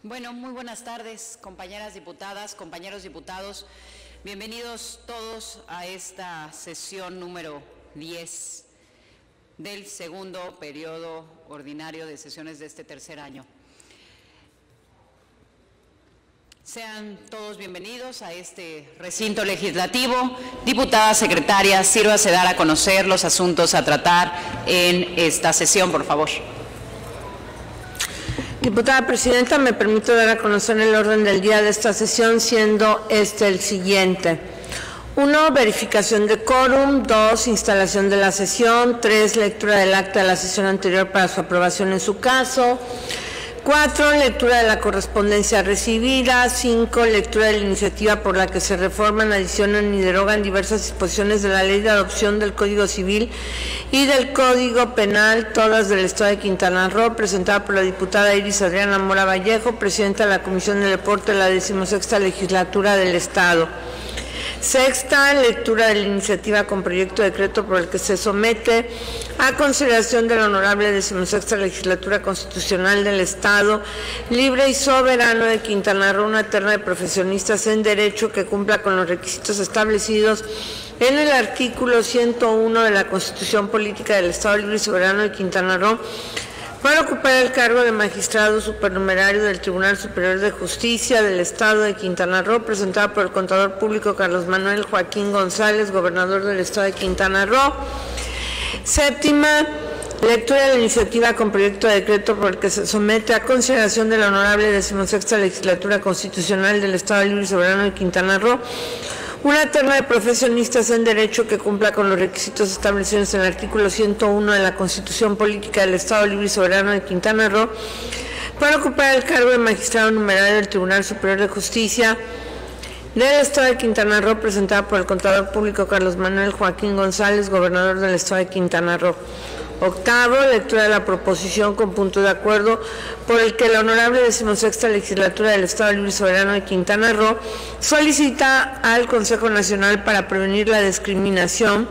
Bueno, muy buenas tardes, compañeras diputadas, compañeros diputados. Bienvenidos todos a esta sesión número 10 del segundo periodo ordinario de sesiones de este tercer año. Sean todos bienvenidos a este recinto legislativo. Diputada secretaria, sírvase dar a conocer los asuntos a tratar en esta sesión, por favor. Diputada Presidenta, me permito dar a conocer el orden del día de esta sesión, siendo el siguiente. 1. Verificación de quórum. 2. Instalación de la sesión. 3. Lectura del acta de la sesión anterior para su aprobación en su caso. 4. Lectura de la correspondencia recibida. 5. Lectura de la iniciativa por la que se reforman, adicionan y derogan diversas disposiciones de la Ley de Adopción del Código Civil y del Código Penal, todas del Estado de Quintana Roo, presentada por la diputada Iris Adriana Mora Vallejo, presidenta de la Comisión de Deporte de la 16ª Legislatura del Estado. 6. Lectura de la iniciativa con proyecto de decreto por el que se somete a consideración de la honorable 16ª Legislatura Constitucional del Estado Libre y Soberano de Quintana Roo una terna de profesionistas en Derecho que cumpla con los requisitos establecidos en el artículo 101 de la Constitución Política del Estado Libre y Soberano de Quintana Roo para ocupar el cargo de magistrado supernumerario del Tribunal Superior de Justicia del Estado de Quintana Roo, presentada por el contador público Carlos Manuel Joaquín González, gobernador del Estado de Quintana Roo. 7. Lectura de la iniciativa con proyecto de decreto por el que se somete a consideración de la honorable 16ª Legislatura Constitucional del Estado Libre y Soberano de Quintana Roo una terna de profesionistas en Derecho que cumpla con los requisitos establecidos en el artículo 101 de la Constitución Política del Estado Libre y Soberano de Quintana Roo para ocupar el cargo de magistrado numerario del Tribunal Superior de Justicia del Estado de Quintana Roo, presentada por el contador público Carlos Manuel Joaquín González, gobernador del Estado de Quintana Roo. 8. Lectura de la proposición con punto de acuerdo por el que la honorable 16ª Legislatura del Estado Libre y Soberano de Quintana Roo solicita al Consejo Nacional para Prevenir la Discriminación,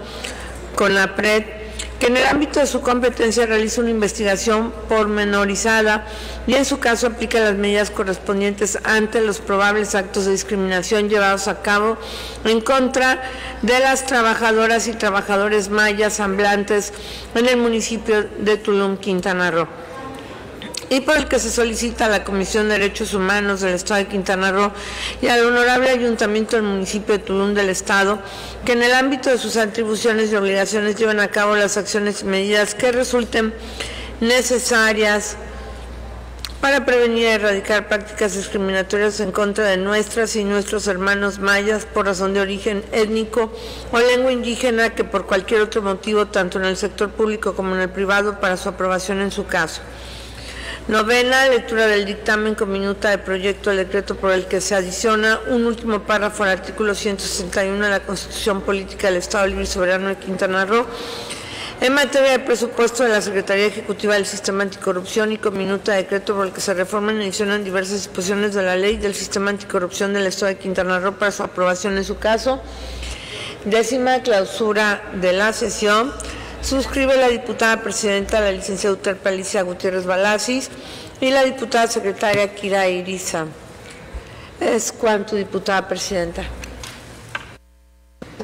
CONAPRED, que en el ámbito de su competencia realice una investigación pormenorizada y en su caso aplique las medidas correspondientes ante los probables actos de discriminación llevados a cabo en contra de las trabajadoras y trabajadores mayas amblantes en el municipio de Tulum, Quintana Roo, y por el que se solicita a la Comisión de Derechos Humanos del Estado de Quintana Roo y al honorable Ayuntamiento del municipio de Tulum del Estado que en el ámbito de sus atribuciones y obligaciones lleven a cabo las acciones y medidas que resulten necesarias para prevenir y erradicar prácticas discriminatorias en contra de nuestras y nuestros hermanos mayas por razón de origen étnico o lengua indígena que por cualquier otro motivo, tanto en el sector público como en el privado, para su aprobación en su caso. 9. Lectura del dictamen con minuta de proyecto de decreto por el que se adiciona un último párrafo al artículo 161 de la Constitución Política del Estado Libre y Soberano de Quintana Roo en materia de presupuesto de la Secretaría Ejecutiva del Sistema Anticorrupción y con minuta de decreto por el que se reforman y adicionan diversas disposiciones de la Ley del Sistema Anticorrupción del Estado de Quintana Roo para su aprobación en su caso. 10ª clausura de la sesión. Suscribe la diputada presidenta, la licenciada Euterpe Alicia Gutiérrez Balasis, y la diputada secretaria Kira Iriza. Es cuanto, diputada presidenta.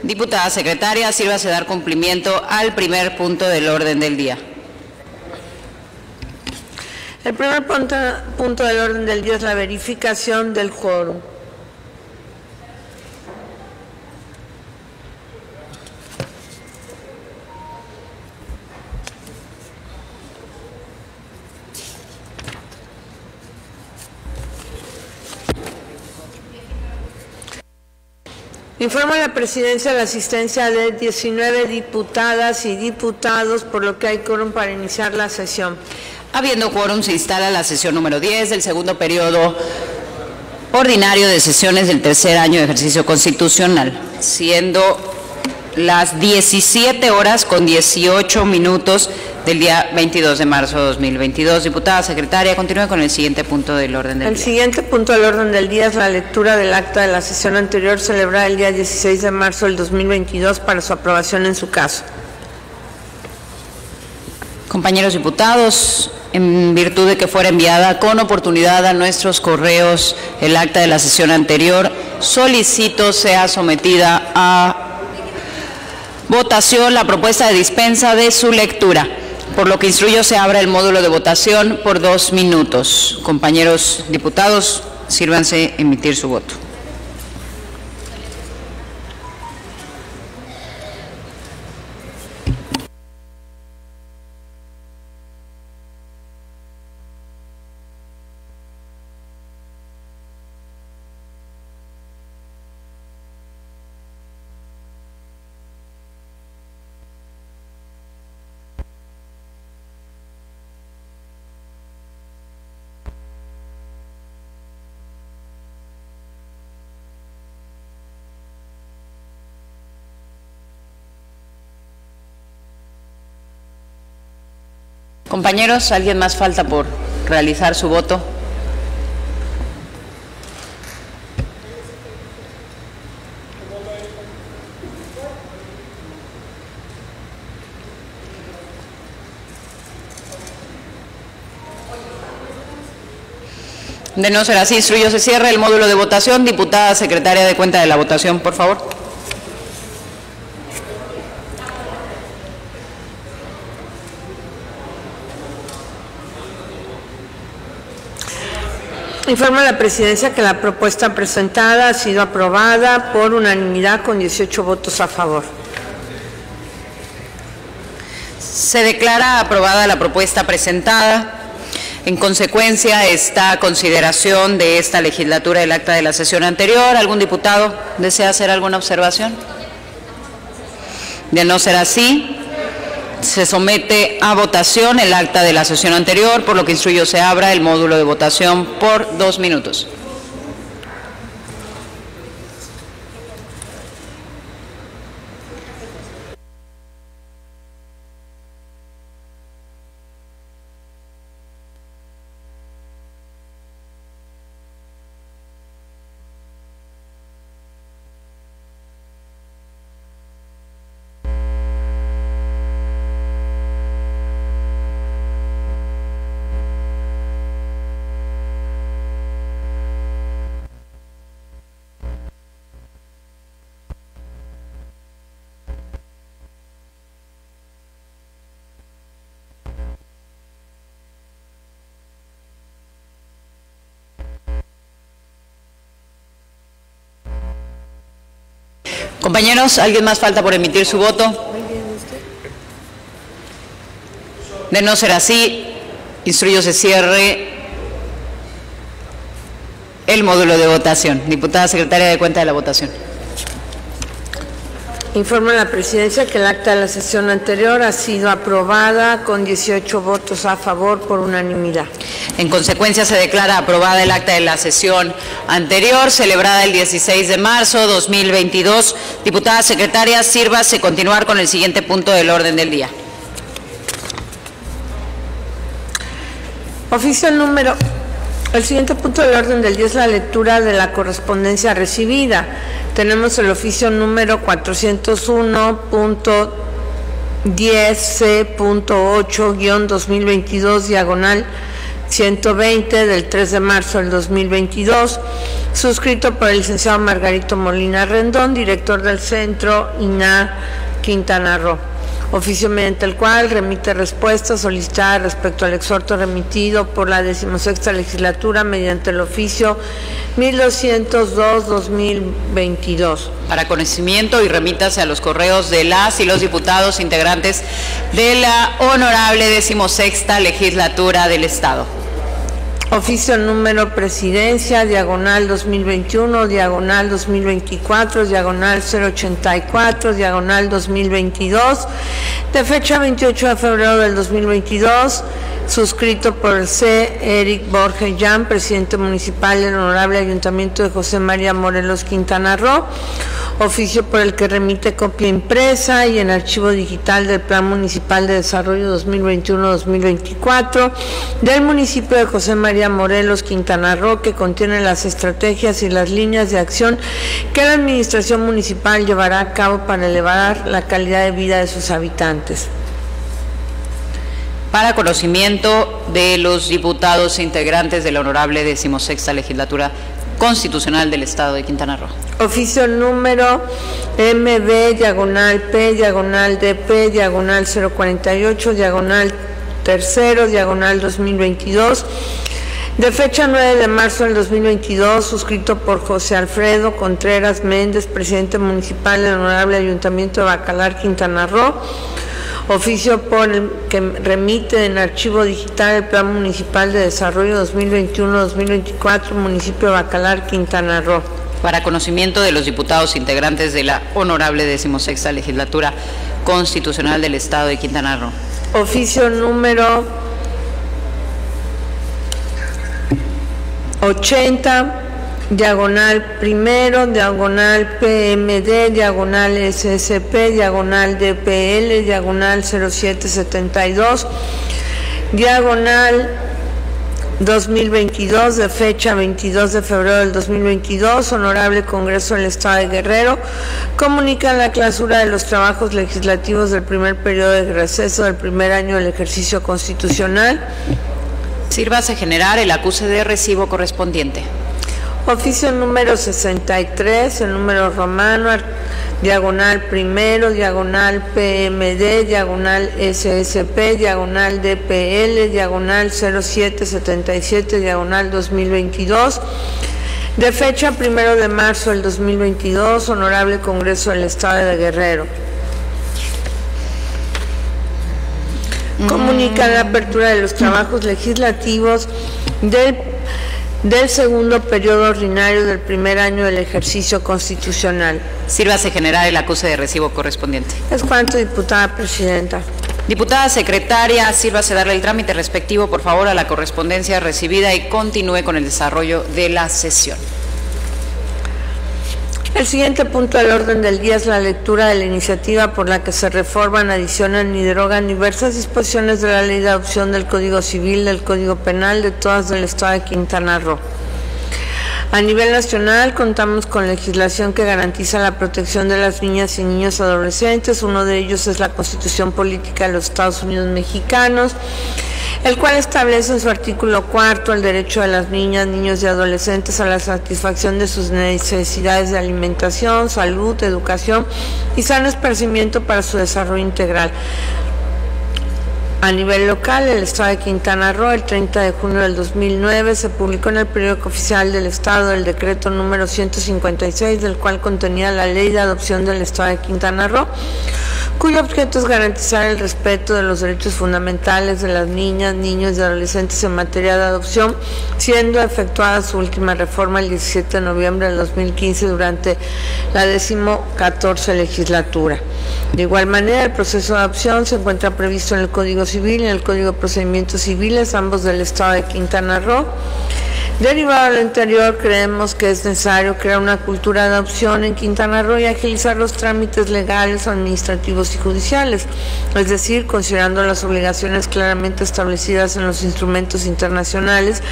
Diputada secretaria, sírvase dar cumplimiento al primer punto del orden del día. El primer punto del orden del día es la verificación del quórum. Informa la presidencia la asistencia de 19 diputadas y diputados, por lo que hay quórum para iniciar la sesión. Habiendo quórum, se instala la sesión número 10 del segundo periodo ordinario de sesiones del tercer año de ejercicio constitucional, siendo las 17 horas con 18 minutos del día 22 de marzo de 2022. Diputada secretaria, continúe con el siguiente punto del orden del día. El siguiente punto del orden del día es la lectura del acta de la sesión anterior celebrada el día 16 de marzo del 2022 para su aprobación en su caso. Compañeros diputados, en virtud de que fuera enviada con oportunidad a nuestros correos el acta de la sesión anterior, solicito sea sometida a votación la propuesta de dispensa de su lectura, por lo que instruyo se abra el módulo de votación por 2 minutos. Compañeros diputados, sírvanse emitir su voto. Compañeros, ¿alguien más falta por realizar su voto? De no ser así, instruyo se cierre el módulo de votación. Diputada secretaria de cuenta de la votación, por favor. Informa a la Presidencia que la propuesta presentada ha sido aprobada por unanimidad con 18 votos a favor. Se declara aprobada la propuesta presentada. En consecuencia, está a consideración de esta legislatura el acta de la sesión anterior. ¿Algún diputado desea hacer alguna observación? De no ser así, se somete a votación el acta de la sesión anterior, por lo que instruyo se abra el módulo de votación por 2 minutos. Compañeros, ¿alguien más falta por emitir su voto? De no ser así, instruyo se cierre el módulo de votación. Diputada secretaria de cuenta de la votación. Informa a la Presidencia que el acta de la sesión anterior ha sido aprobada con 18 votos a favor por unanimidad. En consecuencia, se declara aprobada el acta de la sesión anterior, celebrada el 16 de marzo 2022. Diputada secretaria, sírvase continuar con el siguiente punto del orden del día. Oficio número. El siguiente punto del orden del día es la lectura de la correspondencia recibida. Tenemos el oficio número 401.10C.8-2022, del 3 de marzo del 2022, suscrito por el licenciado Margarito Molina Rendón, director del Centro INAH Quintana Roo. Oficio mediante el cual remite respuesta solicitada respecto al exhorto remitido por la 16ª legislatura mediante el oficio 1202-2022. Para conocimiento y remítase a los correos de las y los diputados integrantes de la honorable 16ª legislatura del Estado. Oficio número Presidencia, diagonal 2021, diagonal 2024, diagonal 084, diagonal 2022, de fecha 28 de febrero del 2022, suscrito por el C. Eric Borges Jan, presidente municipal del Honorable Ayuntamiento de José María Morelos, Quintana Roo. Oficio por el que remite copia impresa y en archivo digital del Plan Municipal de Desarrollo 2021-2024 del municipio de José María Morelos, Quintana Roo, que contiene las estrategias y las líneas de acción que la administración municipal llevará a cabo para elevar la calidad de vida de sus habitantes. para conocimiento de los diputados e integrantes de la honorable 16ª Legislatura Constitucional del Estado de Quintana Roo. Oficio número MB/P/DP/048/3/2022, de fecha 9 de marzo del 2022, suscrito por José Alfredo Contreras Méndez, presidente municipal del Honorable Ayuntamiento de Bacalar, Quintana Roo. Oficio por el que remite en archivo digital el Plan Municipal de Desarrollo 2021-2024, municipio de Bacalar, Quintana Roo. Para conocimiento de los diputados integrantes de la honorable 16ª Legislatura Constitucional del Estado de Quintana Roo. Oficio número 80, diagonal primero, diagonal PMD, diagonal SSP, diagonal DPL, diagonal 0772, diagonal 2022, de fecha 22 de febrero del 2022, Honorable Congreso del Estado de Guerrero, comunica la clausura de los trabajos legislativos del primer periodo de receso del primer año del ejercicio constitucional. Sírvase generar el acuse de recibo correspondiente. Oficio número 63, el número romano, diagonal primero, diagonal PMD, diagonal SSP, diagonal DPL, diagonal 0777, diagonal 2022, de fecha 1 de marzo del 2022, Honorable Congreso del Estado de Guerrero. Comunica la apertura de los trabajos legislativos del segundo periodo ordinario del primer año del ejercicio constitucional. Sírvase generar el acuse de recibo correspondiente. Es cuanto, diputada presidenta. Diputada secretaria, sírvase darle el trámite respectivo, por favor, a la correspondencia recibida y continúe con el desarrollo de la sesión. El siguiente punto del orden del día es la lectura de la iniciativa por la que se reforman, adicionan y derogan diversas disposiciones de la Ley de Adopción, del Código Civil, del Código Penal, de todas del Estado de Quintana Roo. A nivel nacional contamos con legislación que garantiza la protección de las niñas y niños adolescentes. Uno de ellos es la Constitución Política de los Estados Unidos Mexicanos, el cual establece en su artículo 4 el derecho de las niñas, niños y adolescentes a la satisfacción de sus necesidades de alimentación, salud, educación y sano esparcimiento para su desarrollo integral. A nivel local, el Estado de Quintana Roo, el 30 de junio del 2009, se publicó en el periódico oficial del Estado el decreto número 156, del cual contenía la Ley de Adopción del Estado de Quintana Roo, cuyo objeto es garantizar el respeto de los derechos fundamentales de las niñas, niños y adolescentes en materia de adopción, siendo efectuada su última reforma el 17 de noviembre del 2015 durante la 14ª legislatura. De igual manera, el proceso de adopción se encuentra previsto en el Código Civil y en el Código de Procedimientos Civiles, ambos del Estado de Quintana Roo. Derivado de lo anterior, creemos que es necesario crear una cultura de adopción en Quintana Roo y agilizar los trámites legales, administrativos y judiciales, es decir, considerando las obligaciones claramente establecidas en los instrumentos internacionales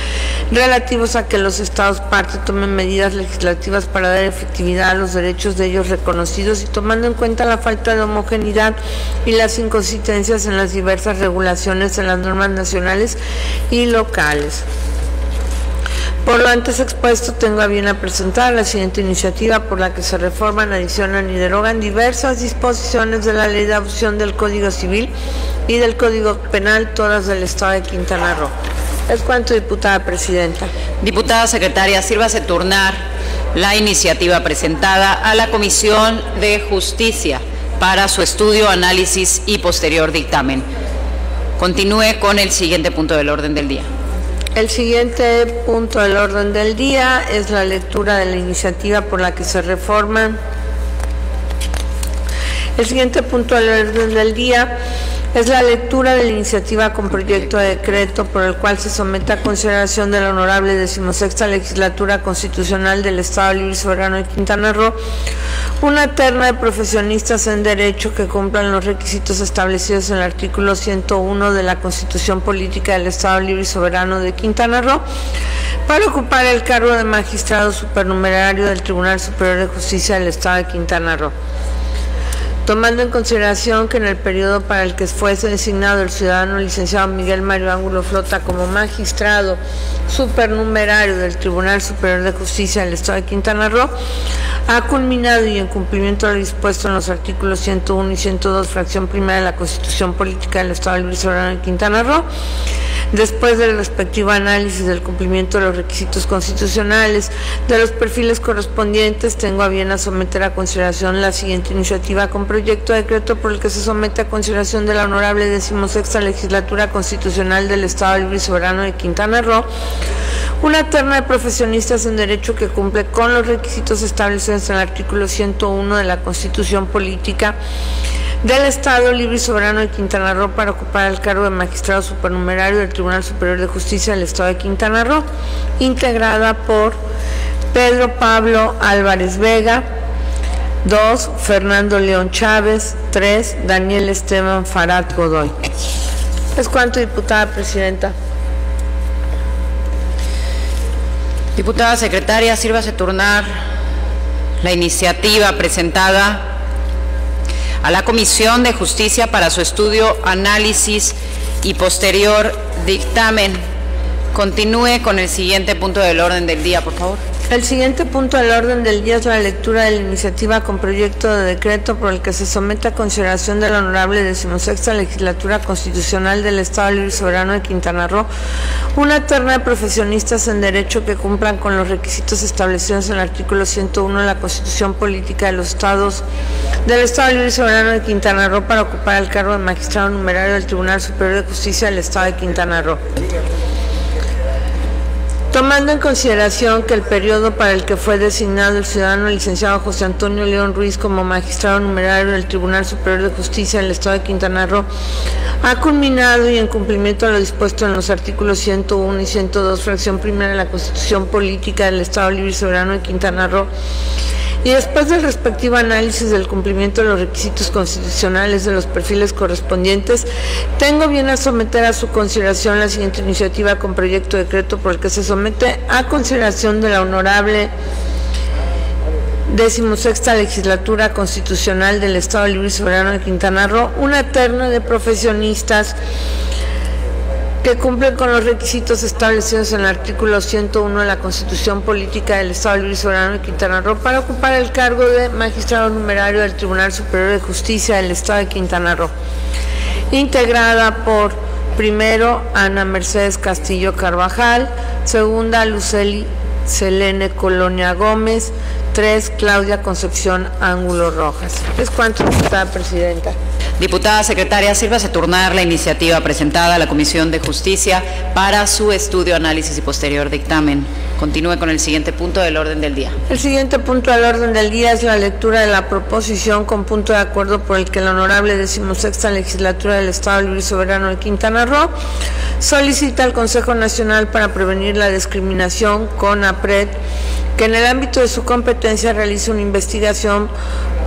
relativos a que los Estados parte tomen medidas legislativas para dar efectividad a los derechos de ellos reconocidos y tomando en cuenta la falta de homogeneidad y las inconsistencias en las diversas regulaciones en las normas nacionales y locales. Por lo antes expuesto, tengo a bien a presentar la siguiente iniciativa por la que se reforman, adicionan y derogan diversas disposiciones de la Ley de Adopción, del Código Civil y del Código Penal, todas del Estado de Quintana Roo. Es cuanto, diputada presidenta. Diputada secretaria, sírvase turnar la iniciativa presentada a la Comisión de Justicia para su estudio, análisis y posterior dictamen. Continúe con el siguiente punto del orden del día. El siguiente punto del orden del día es la lectura de la iniciativa por la que se reforman. El siguiente punto del orden del día es la lectura de la iniciativa con proyecto de decreto por el cual se somete a consideración de la honorable 16ª Legislatura Constitucional del Estado Libre y Soberano de Quintana Roo una terna de profesionistas en Derecho que cumplan los requisitos establecidos en el artículo 101 de la Constitución Política del Estado Libre y Soberano de Quintana Roo para ocupar el cargo de magistrado supernumerario del Tribunal Superior de Justicia del Estado de Quintana Roo. tomando en consideración que en el periodo para el que fuese designado el ciudadano licenciado Miguel Mario Ángulo Flota como magistrado supernumerario del Tribunal Superior de Justicia del Estado de Quintana Roo, ha culminado y en cumplimiento de lo dispuesto en los artículos 101 y 102, fracción primera de la Constitución Política del Estado Libre y Soberano de Quintana Roo, después del respectivo análisis del cumplimiento de los requisitos constitucionales de los perfiles correspondientes, tengo a bien a someter a consideración la siguiente iniciativa con proyecto de decreto por el que se somete a consideración de la honorable 16ª Legislatura Constitucional del Estado Libre y Soberano de Quintana Roo una terna de profesionistas en derecho que cumple con los requisitos establecidos en el artículo 101 de la Constitución Política del Estado Libre y Soberano de Quintana Roo para ocupar el cargo de magistrado supernumerario del Tribunal Superior de Justicia del Estado de Quintana Roo, integrada por Pedro Pablo Álvarez Vega, 2, Fernando León Chávez, 3, Daniel Esteban Farat Godoy. Es cuanto, diputada presidenta. Diputada secretaria, sírvase turnar la iniciativa presentada a la Comisión de Justicia para su estudio, análisis y posterior dictamen. Continúe con el siguiente punto del orden del día, por favor. El siguiente punto del orden del día es la lectura de la iniciativa con proyecto de decreto por el que se somete a consideración de la honorable 16ª Legislatura Constitucional del Estado Libre y Soberano de Quintana Roo una terna de profesionistas en derecho que cumplan con los requisitos establecidos en el artículo 101 de la Constitución Política de los Estados del Estado Libre y Soberano de Quintana Roo para ocupar el cargo de magistrado numerario del Tribunal Superior de Justicia del Estado de Quintana Roo. Tomando en consideración que el periodo para el que fue designado el ciudadano licenciado José Antonio León Ruiz como magistrado numerario del Tribunal Superior de Justicia del Estado de Quintana Roo ha culminado y en cumplimiento de lo dispuesto en los artículos 101 y 102, fracción primera de la Constitución Política del Estado Libre y Soberano de Quintana Roo, y después del respectivo análisis del cumplimiento de los requisitos constitucionales de los perfiles correspondientes, tengo bien a someter a su consideración la siguiente iniciativa con proyecto de decreto por el que se somete a consideración de la honorable 16ª Legislatura Constitucional del Estado Libre y Soberano de Quintana Roo una terna de profesionistas que cumplen con los requisitos establecidos en el artículo 101 de la Constitución Política del Estado Libre y Soberano de Quintana Roo para ocupar el cargo de magistrado numerario del Tribunal Superior de Justicia del Estado de Quintana Roo, integrada por, primero, Ana Mercedes Castillo Carvajal, segunda, Luceli Selene Colonia Gómez, 3, Claudia Concepción Ángulo Rojas. Es cuanto, diputada presidenta. Diputada secretaria, sírvase turnar la iniciativa presentada a la Comisión de Justicia para su estudio, análisis y posterior dictamen. Continúe con el siguiente punto del orden del día. El siguiente punto del orden del día es la lectura de la proposición con punto de acuerdo por el que la honorable 16ª Legislatura del Estado Libre y Soberano de Quintana Roo solicita al Consejo Nacional para Prevenir la Discriminación, CONAPRED, que en el ámbito de su competencia realice una investigación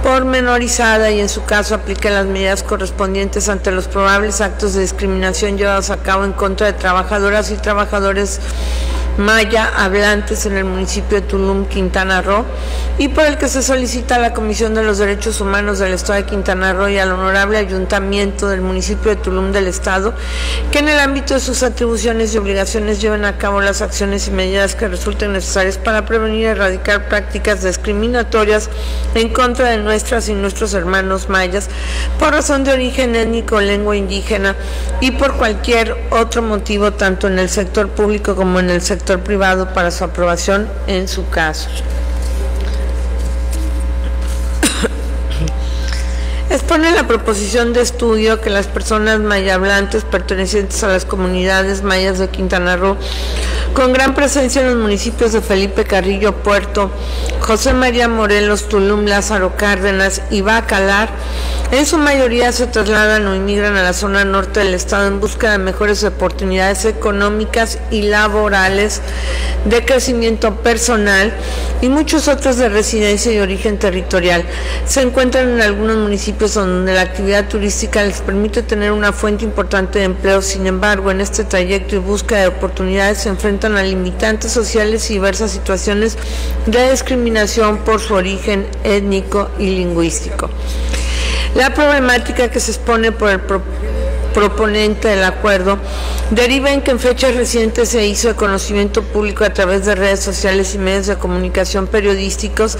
pormenorizada y en su caso aplique las medidas correspondientes ante los probables actos de discriminación llevados a cabo en contra de trabajadoras y trabajadores maya hablantes en el municipio de Tulum, Quintana Roo, y por el que se solicita a la Comisión de los Derechos Humanos del Estado de Quintana Roo y al Honorable Ayuntamiento del municipio de Tulum del Estado que en el ámbito de sus atribuciones y obligaciones lleven a cabo las acciones y medidas que resulten necesarias para prevenir y erradicar prácticas discriminatorias en contra de nuestras y nuestros hermanos mayas por razón de origen étnico o lengua indígena y por cualquier otro motivo, tanto en el sector público como en el sector privado, para su aprobación en su caso. Expone la proposición de estudio que las personas mayablantes pertenecientes a las comunidades mayas de Quintana Roo, con gran presencia en los municipios de Felipe Carrillo Puerto, José María Morelos, Tulum, Lázaro Cárdenas y Bacalar, en su mayoría se trasladan o inmigran a la zona norte del estado en busca de mejores oportunidades económicas y laborales, de crecimiento personal y muchos otros de residencia y origen territorial. Se encuentran en algunos municipios donde la actividad turística les permite tener una fuente importante de empleo. Sin embargo, en este trayecto y búsqueda de oportunidades se enfrentan a limitantes sociales y diversas situaciones de discriminación por su origen étnico y lingüístico. La problemática que se expone por el proponente del acuerdo deriva en que en fechas recientes se hizo de conocimiento público a través de redes sociales y medios de comunicación periodísticos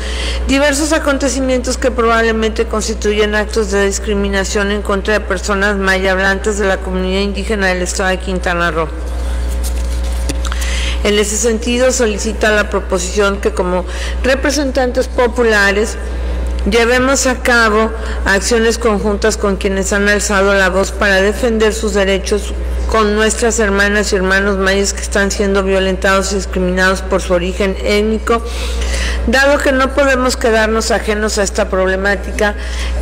diversos acontecimientos que probablemente constituyen actos de discriminación en contra de personas maya hablantes de la comunidad indígena del estado de Quintana Roo. En ese sentido, solicita la proposición que como representantes populares llevemos a cabo acciones conjuntas con quienes han alzado la voz para defender sus derechos con nuestras hermanas y hermanos mayas que están siendo violentados y discriminados por su origen étnico, dado que no podemos quedarnos ajenos a esta problemática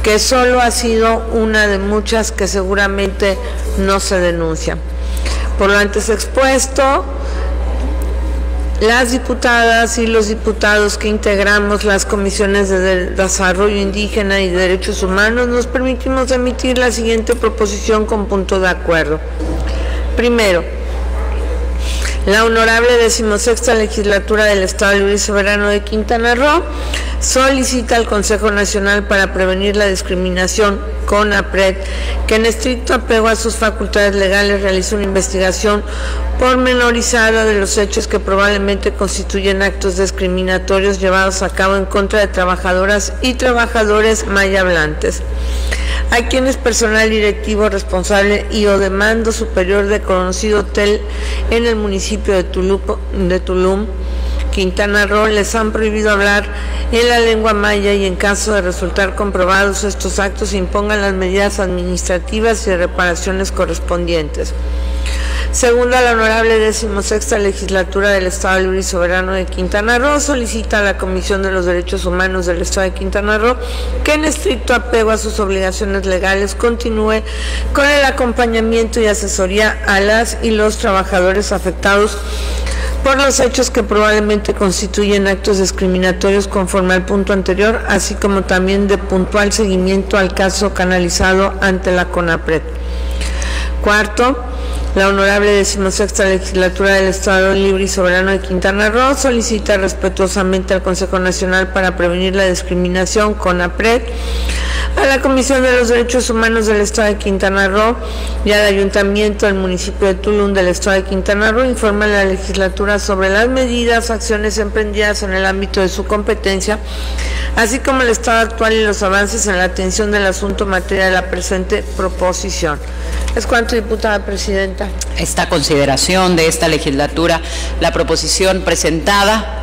que solo ha sido una de muchas que seguramente no se denuncian. Por lo antes expuesto, las diputadas y los diputados que integramos las comisiones de desarrollo indígena y de derechos humanos nos permitimos emitir la siguiente proposición con punto de acuerdo. Primero, la honorable 16ª legislatura del Estado Libre y Soberano de Quintana Roo solicita al Consejo Nacional para Prevenir la Discriminación, CONAPRED, que en estricto apego a sus facultades legales realice una investigación pormenorizada de los hechos que probablemente constituyen actos discriminatorios llevados a cabo en contra de trabajadoras y trabajadores maya hablantes, a quienes personal directivo responsable y o de mando superior de conocido hotel en el municipio de Tulum, Quintana Roo, les han prohibido hablar en la lengua maya y en caso de resultar comprobados estos actos se impongan las medidas administrativas y reparaciones correspondientes. Segunda, la honorable 16ª legislatura del Estado Libre y Soberano de Quintana Roo solicita a la Comisión de los Derechos Humanos del Estado de Quintana Roo que en estricto apego a sus obligaciones legales continúe con el acompañamiento y asesoría a las y los trabajadores afectados por los hechos que probablemente constituyen actos discriminatorios conforme al punto anterior, así como también de puntual seguimiento al caso canalizado ante la CONAPRED. Cuarto, la honorable 16ª legislatura del Estado Libre y Soberano de Quintana Roo solicita respetuosamente al Consejo Nacional para Prevenir la Discriminación, CONAPRED, a la Comisión de los Derechos Humanos del Estado de Quintana Roo y al Ayuntamiento del municipio de Tulum del Estado de Quintana Roo informa a la legislatura sobre las medidas, acciones emprendidas en el ámbito de su competencia, así como el estado actual y los avances en la atención del asunto materia de la presente proposición. Es cuanto, diputada presidenta. Esta consideración de esta legislatura, la proposición presentada.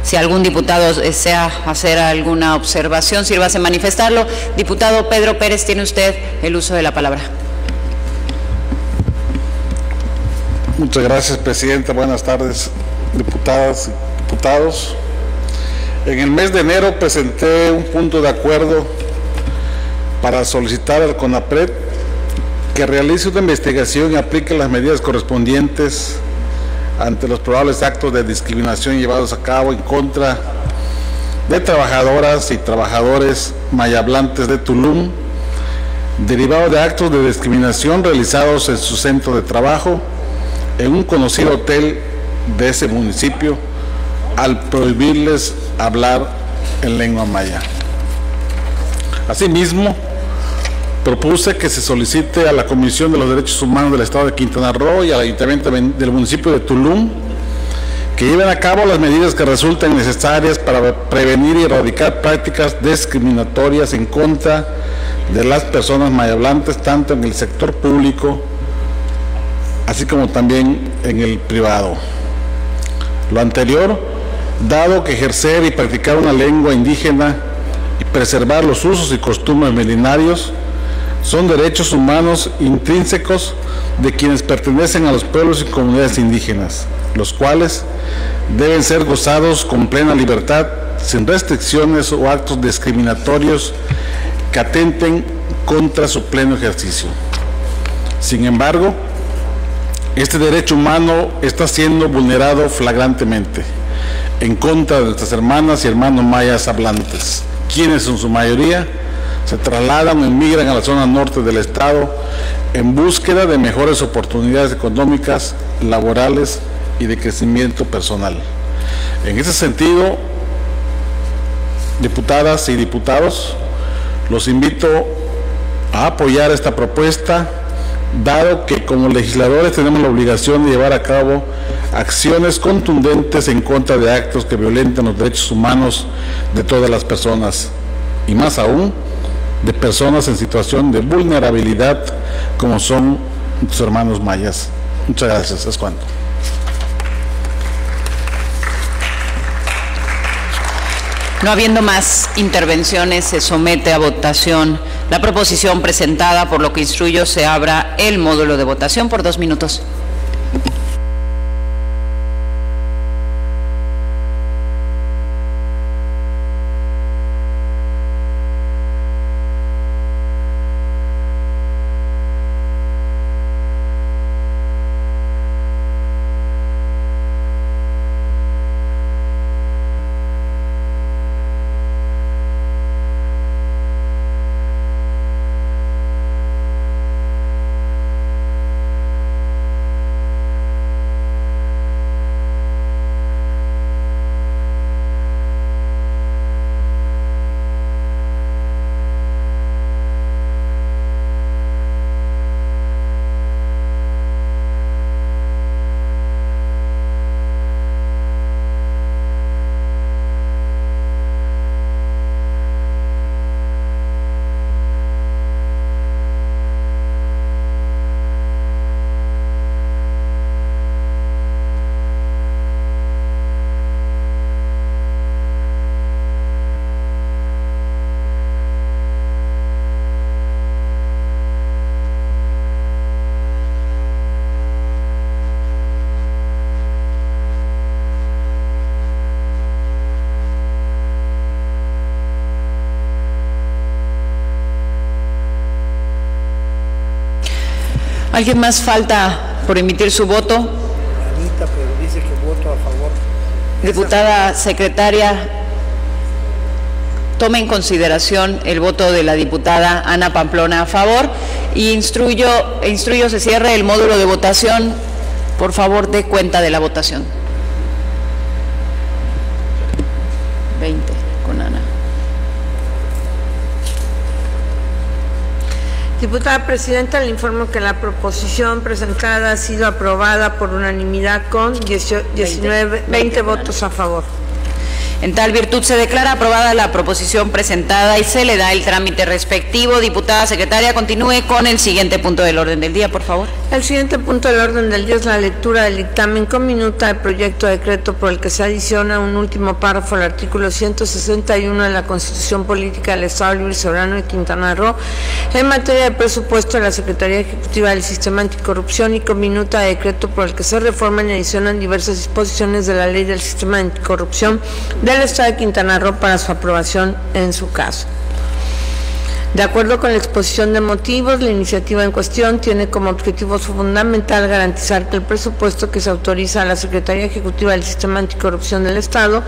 Si algún diputado desea hacer alguna observación, sírvase a manifestarlo. Diputado Pedro Pérez, tiene usted el uso de la palabra. Muchas gracias, presidenta. Buenas tardes, diputadas y diputados. En el mes de enero presenté un punto de acuerdo para solicitar al CONAPRED que realice una investigación y aplique las medidas correspondientes ante los probables actos de discriminación llevados a cabo en contra de trabajadoras y trabajadores mayablantes de Tulum, derivado de actos de discriminación realizados en su centro de trabajo, en un conocido hotel de ese municipio, al prohibirles hablar en lengua maya. Asimismo, propuse que se solicite a la Comisión de los Derechos Humanos del Estado de Quintana Roo y al Ayuntamiento del municipio de Tulum que lleven a cabo las medidas que resulten necesarias para prevenir y erradicar prácticas discriminatorias en contra de las personas mayablantes, tanto en el sector público, así como también en el privado. Lo anterior, dado que ejercer y practicar una lengua indígena y preservar los usos y costumbres milenarios son derechos humanos intrínsecos de quienes pertenecen a los pueblos y comunidades indígenas, los cuales deben ser gozados con plena libertad, sin restricciones o actos discriminatorios que atenten contra su pleno ejercicio. Sin embargo, este derecho humano está siendo vulnerado flagrantemente en contra de nuestras hermanas y hermanos mayas hablantes, quienes en su mayoría se trasladan o emigran a la zona norte del estado en búsqueda de mejores oportunidades económicas, laborales y de crecimiento personal. En ese sentido, diputadas y diputados, los invito a apoyar esta propuesta, dado que como legisladores tenemos la obligación de llevar a cabo acciones contundentes en contra de actos que violenten los derechos humanos de todas las personas, y más aún de personas en situación de vulnerabilidad como son sus hermanos mayas. Muchas gracias. Es cuanto. No habiendo más intervenciones, se somete a votación la proposición presentada, por lo que instruyo se abra el módulo de votación por 2 minutos. ¿Alguien más falta por emitir su voto? Anita, pero dice que voto a favor. Diputada secretaria, tome en consideración el voto de la diputada Ana Pamplona a favor y instruyo se cierre el módulo de votación. Por favor, dé cuenta de la votación. 20 con Ana. Diputada Presidenta, le informo que la proposición presentada ha sido aprobada por unanimidad con 20 votos a favor. En tal virtud se declara aprobada la proposición presentada y se le da el trámite respectivo. Diputada secretaria, continúe con el siguiente punto del orden del día, por favor. El siguiente punto del orden del día es la lectura del dictamen con minuta del proyecto de decreto por el que se adiciona un último párrafo al artículo 161 de la Constitución Política del Estado Libre y Soberano de Quintana Roo en materia de presupuesto de la Secretaría Ejecutiva del Sistema Anticorrupción y con minuta de decreto por el que se reforman y adicionan diversas disposiciones de la Ley del Sistema Anticorrupción del Estado de Quintana Roo para su aprobación en su caso. De acuerdo con la exposición de motivos, la iniciativa en cuestión tiene como objetivo fundamental garantizar que el presupuesto que se autoriza a la Secretaría Ejecutiva del Sistema Anticorrupción del Estado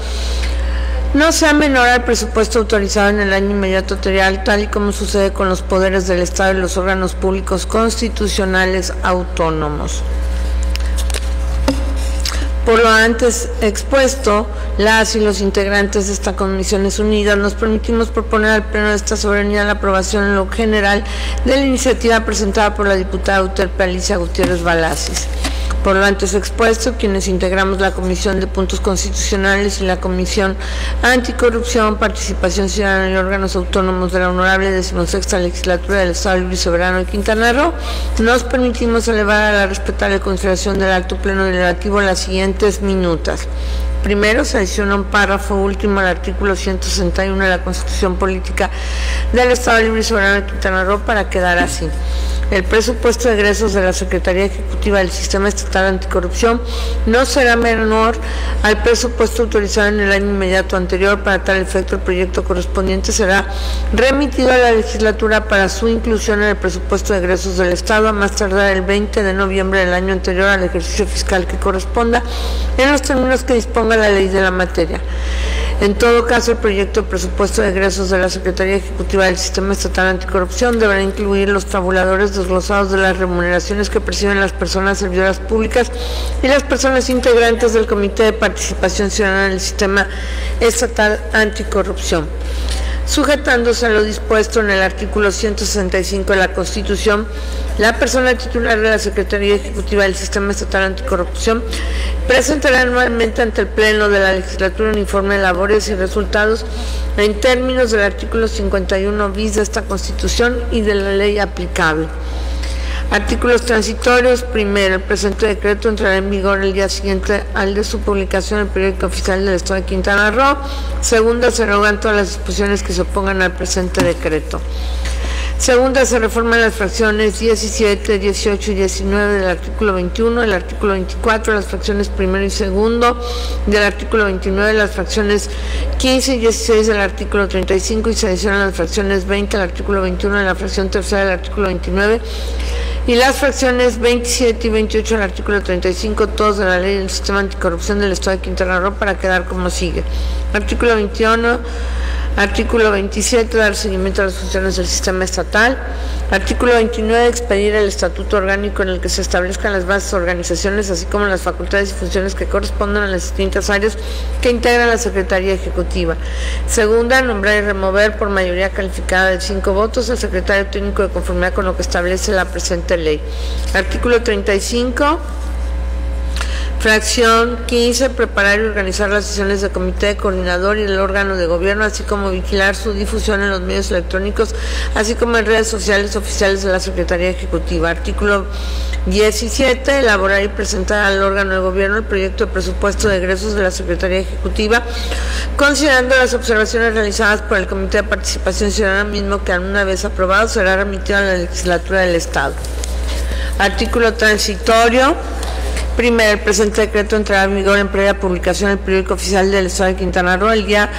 no sea menor al presupuesto autorizado en el año inmediato anterior, tal y como sucede con los poderes del Estado y los órganos públicos constitucionales autónomos. Por lo antes expuesto, las y los integrantes de esta Comisiones Unidas nos permitimos proponer al Pleno de esta soberanía la aprobación en lo general de la iniciativa presentada por la diputada Euterpe Alicia Gutiérrez Balasis. Por lo antes expuesto, quienes integramos la Comisión de Puntos Constitucionales y la Comisión Anticorrupción, Participación Ciudadana y Órganos Autónomos de la Honorable 16ª Legislatura del Estado Libre y Soberano de Quintana Roo, nos permitimos elevar a la respetable consideración del acto pleno deliberativo las siguientes minutas. Primero, se adiciona un párrafo último al artículo 161 de la Constitución Política del Estado Libre y Soberano de Quintana Roo para quedar así. El presupuesto de egresos de la Secretaría Ejecutiva del Sistema Estatal Anticorrupción no será menor al presupuesto autorizado en el año inmediato anterior. Para tal efecto, el proyecto correspondiente será remitido a la legislatura para su inclusión en el presupuesto de egresos del Estado a más tardar el 20 de noviembre del año anterior al ejercicio fiscal que corresponda, en los términos que disponga la ley de la materia. En todo caso, el proyecto de presupuesto de egresos de la Secretaría Ejecutiva del Sistema Estatal Anticorrupción deberá incluir los tabuladores desglosados de las remuneraciones que perciben las personas servidoras públicas y las personas integrantes del Comité de Participación Ciudadana del Sistema Estatal Anticorrupción. sujetándose a lo dispuesto en el artículo 165 de la Constitución. La persona titular de la Secretaría Ejecutiva del Sistema Estatal Anticorrupción presentará anualmente ante el Pleno de la Legislatura un informe de labores y resultados en términos del artículo 51 bis de esta Constitución y de la ley aplicable. Artículos transitorios. Primero, el presente decreto entrará en vigor el día siguiente al de su publicación en el Periódico Oficial del Estado de Quintana Roo. Segunda, se derogan todas las disposiciones que se opongan al presente decreto. Segunda, se reforman las fracciones 17, 18 y 19 del artículo 21, el artículo 24, las fracciones primero y segundo del artículo 29, las fracciones 15 y 16 del artículo 35 y se adicionan las fracciones 20 al artículo 21 de la fracción tercera del artículo 29 y las fracciones 27 y 28 del artículo 35, todos de la Ley del Sistema Anticorrupción del Estado de Quintana Roo, para quedar como sigue. Artículo 21, artículo 27, dar seguimiento a las funciones del sistema estatal. Artículo 29, expedir el estatuto orgánico en el que se establezcan las bases de organizaciones, así como las facultades y funciones que correspondan a las distintas áreas que integran la Secretaría Ejecutiva. Segunda, nombrar y remover por mayoría calificada de 5 votos al secretario técnico de conformidad con lo que establece la presente ley. Artículo 35. Fracción 15, preparar y organizar las sesiones del comité de coordinador y del órgano de gobierno, así como vigilar su difusión en los medios electrónicos, así como en redes sociales oficiales de la Secretaría Ejecutiva. Artículo 17, elaborar y presentar al órgano de gobierno el proyecto de presupuesto de egresos de la Secretaría Ejecutiva, considerando las observaciones realizadas por el Comité de Participación Ciudadana mismo, que una vez aprobado será remitido a la legislatura del Estado. Artículo transitorio. Primero, el presente decreto entrará en vigor en previa publicación en el Periódico Oficial del Estado de Quintana Roo el día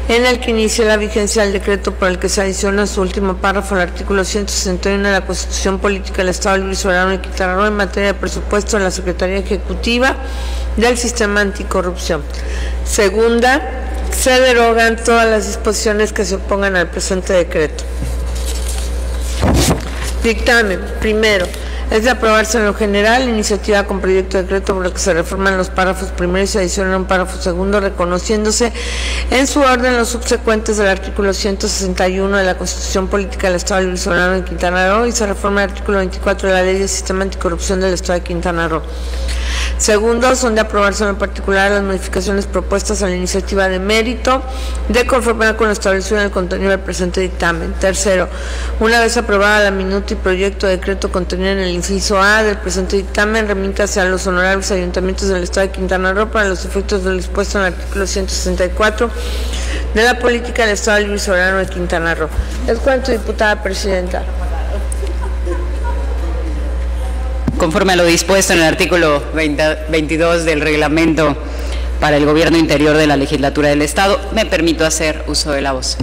en el que inicie la vigencia del decreto por el que se adiciona su último párrafo al artículo 161 de la Constitución Política del Estado Libre y Soberano de Quintana Roo en materia de presupuesto de la Secretaría Ejecutiva del Sistema Anticorrupción. Segunda, se derogan todas las disposiciones que se opongan al presente decreto. Dictamen. Primero, es de aprobarse en lo general la iniciativa con proyecto de decreto por el que se reforman los párrafos primero y se adiciona un párrafo segundo, reconociéndose en su orden los subsecuentes del artículo 161 de la Constitución Política del Estado Libre y Soberano de Quintana Roo, y se reforma el artículo 24 de la Ley del Sistema Anticorrupción del Estado de Quintana Roo. Segundo, son de aprobarse en particular las modificaciones propuestas a la iniciativa de mérito, de conformidad con lo establecido en el contenido del presente dictamen. Tercero, una vez aprobada la minuta y proyecto de decreto contenido en el inciso A del presente dictamen, remítase a los honorables ayuntamientos del Estado de Quintana Roo para los efectos del dispuesto en el artículo 164 de la Política del Estado Libre y Soberano de Quintana Roo. Es cuanto, diputada presidenta. Conforme a lo dispuesto en el artículo 22 del reglamento para el Gobierno Interior de la Legislatura del Estado, me permito hacer uso de la voz.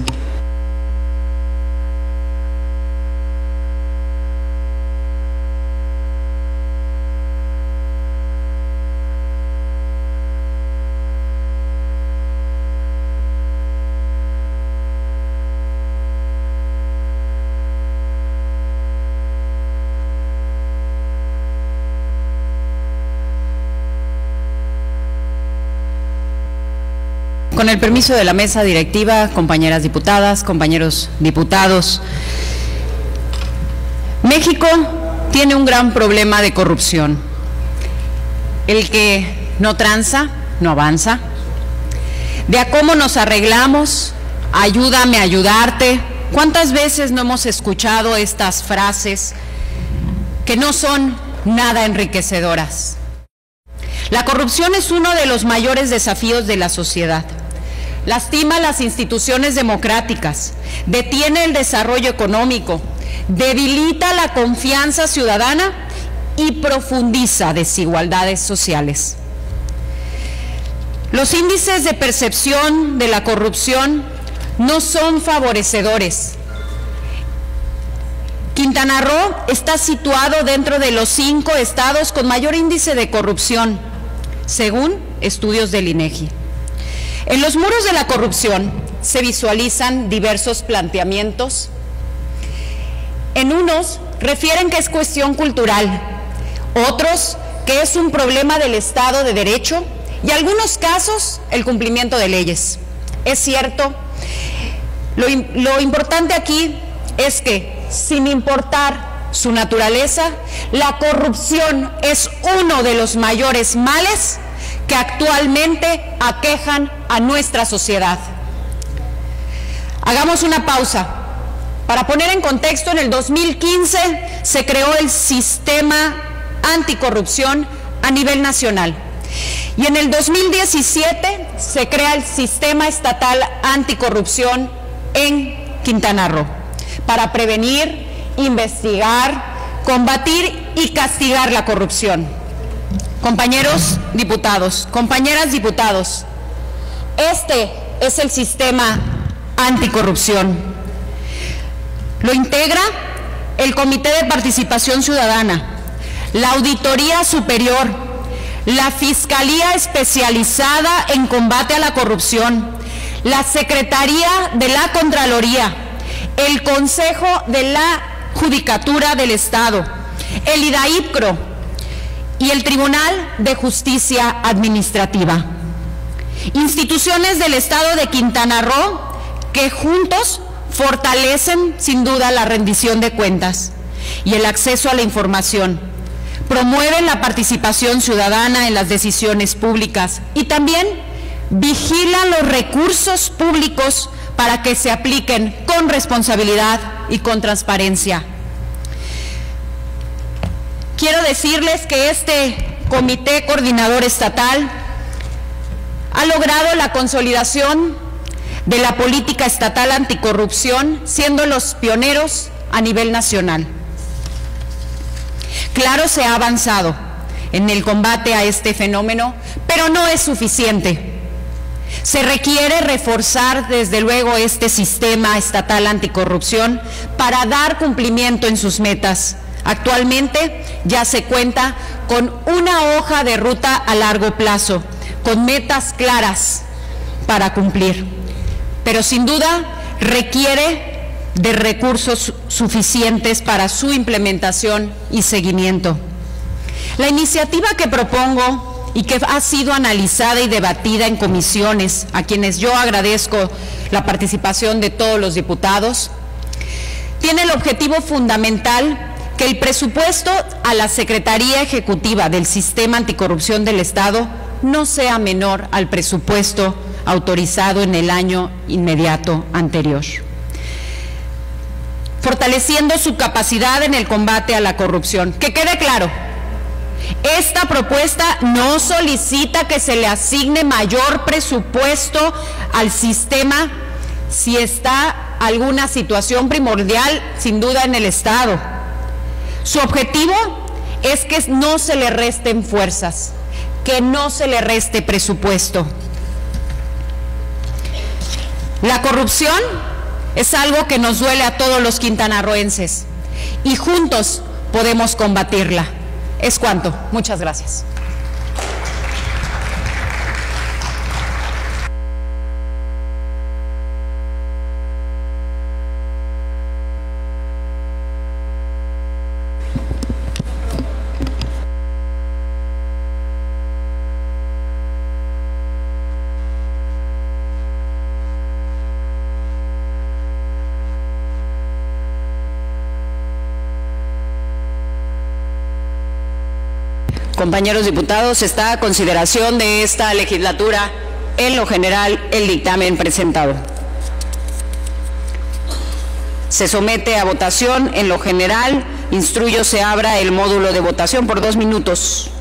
Con el permiso de la mesa directiva, compañeras diputadas, compañeros diputados, México tiene un gran problema de corrupción. El que no tranza, no avanza. De a cómo nos arreglamos, ayúdame a ayudarte. ¿Cuántas veces no hemos escuchado estas frases que no son nada enriquecedoras? La corrupción es uno de los mayores desafíos de la sociedad. Lastima las instituciones democráticas, detiene el desarrollo económico, debilita la confianza ciudadana y profundiza desigualdades sociales. Los índices de percepción de la corrupción no son favorecedores. Quintana Roo está situado dentro de los 5 estados con mayor índice de corrupción, según estudios del INEGI. En los muros de la corrupción se visualizan diversos planteamientos. En unos refieren que es cuestión cultural, otros que es un problema del Estado de Derecho y en algunos casos el cumplimiento de leyes. Es cierto, Lo importante aquí es que, sin importar su naturaleza, la corrupción es uno de los mayores males que actualmente aquejan a nuestra sociedad. Hagamos una pausa. Para poner en contexto, en el 2015 se creó el Sistema Anticorrupción a nivel nacional. Y en el 2017 se crea el Sistema Estatal Anticorrupción en Quintana Roo para prevenir, investigar, combatir y castigar la corrupción. Compañeros diputados, compañeras diputados, este es el Sistema Anticorrupción. Lo integra el Comité de Participación Ciudadana, la Auditoría Superior, la Fiscalía Especializada en Combate a la Corrupción, la Secretaría de la Contraloría, el Consejo de la Judicatura del Estado, el IDAIPCRO y el Tribunal de Justicia Administrativa. Instituciones del Estado de Quintana Roo que juntos fortalecen sin duda la rendición de cuentas y el acceso a la información, promueven la participación ciudadana en las decisiones públicas y también vigilan los recursos públicos para que se apliquen con responsabilidad y con transparencia. Quiero decirles que este Comité Coordinador Estatal ha logrado la consolidación de la política estatal anticorrupción, siendo los pioneros a nivel nacional. Claro, se ha avanzado en el combate a este fenómeno, pero no es suficiente. Se requiere reforzar desde luego este sistema estatal anticorrupción para dar cumplimiento en sus metas. Actualmente ya se cuenta con una hoja de ruta a largo plazo, con metas claras para cumplir. Pero sin duda requiere de recursos suficientes para su implementación y seguimiento. La iniciativa que propongo y que ha sido analizada y debatida en comisiones, a quienes yo agradezco la participación de todos los diputados, tiene el objetivo fundamental que el presupuesto a la Secretaría Ejecutiva del Sistema Anticorrupción del Estado no sea menor al presupuesto autorizado en el año inmediato anterior, fortaleciendo su capacidad en el combate a la corrupción. Que quede claro, esta propuesta no solicita que se le asigne mayor presupuesto al sistema si está alguna situación primordial, sin duda, en el Estado. Su objetivo es que no se le resten fuerzas, que no se le reste presupuesto. La corrupción es algo que nos duele a todos los quintanarroenses y juntos podemos combatirla. Es cuanto. Muchas gracias. Compañeros diputados, está a consideración de esta legislatura, en lo general, el dictamen presentado. Se somete a votación. En lo general, instruyo se abra el módulo de votación por 2 minutos.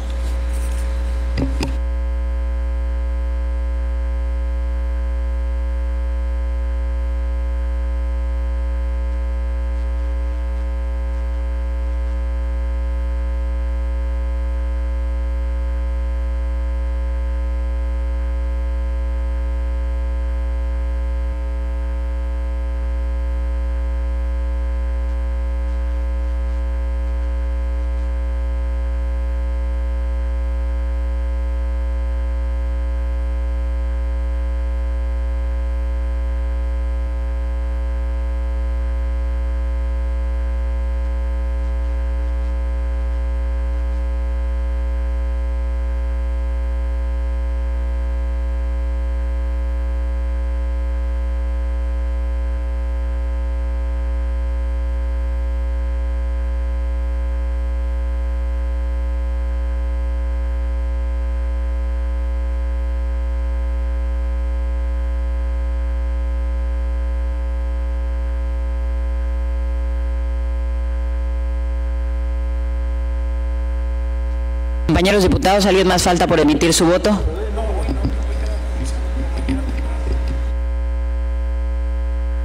Compañeros diputados, ¿alguien más falta por emitir su voto?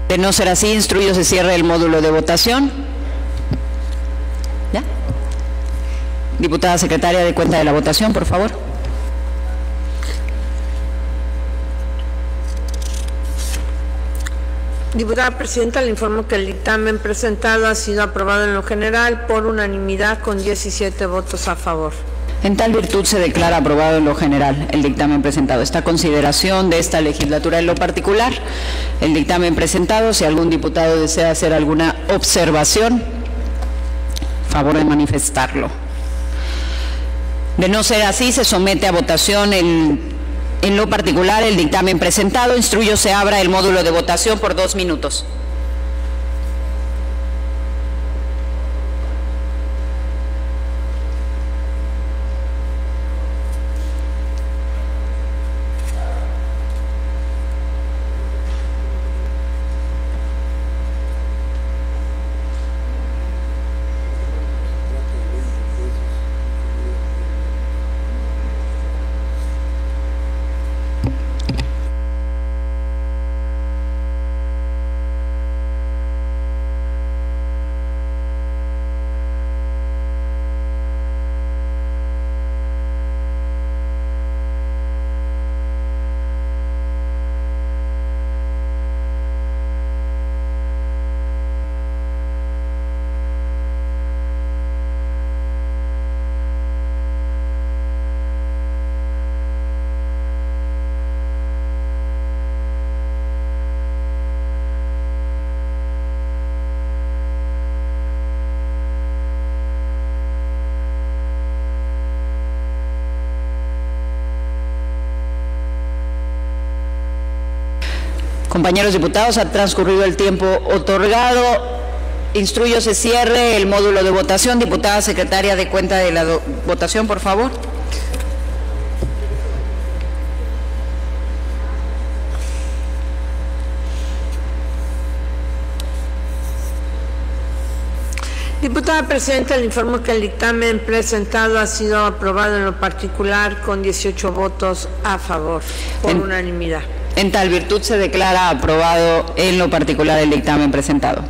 De no ser así, instruyo se cierre el módulo de votación. ¿Ya? Diputada secretaria, de cuenta de la votación, por favor. Diputada presidenta, le informo que el dictamen presentado ha sido aprobado en lo general por unanimidad con 17 votos a favor. En tal virtud se declara aprobado en lo general el dictamen presentado. Esta consideración de esta legislatura en lo particular, el dictamen presentado, si algún diputado desea hacer alguna observación, favor de manifestarlo. De no ser así, se somete a votación en lo particular el dictamen presentado. Instruyo se abra el módulo de votación por 2 minutos. Compañeros diputados, ha transcurrido el tiempo otorgado. Instruyo se cierre el módulo de votación. Diputada secretaria, de cuenta de la votación, por favor. Diputada presidenta, le informo que el dictamen presentado ha sido aprobado en lo particular con 18 votos a favor, por unanimidad. En tal virtud se declara aprobado en lo particular el dictamen presentado.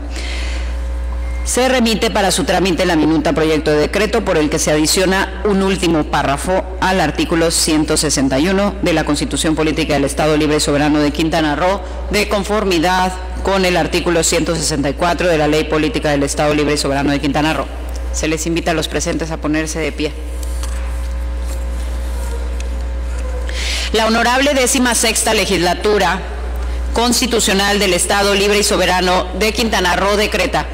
Se remite para su trámite la minuta proyecto de decreto por el que se adiciona un último párrafo al artículo 161 de la Constitución Política del Estado Libre y Soberano de Quintana Roo, de conformidad con el artículo 164 de la Ley Política del Estado Libre y Soberano de Quintana Roo. Se les invita a los presentes a ponerse de pie. La honorable 16ª Legislatura Constitucional del Estado Libre y Soberano de Quintana Roo decreta: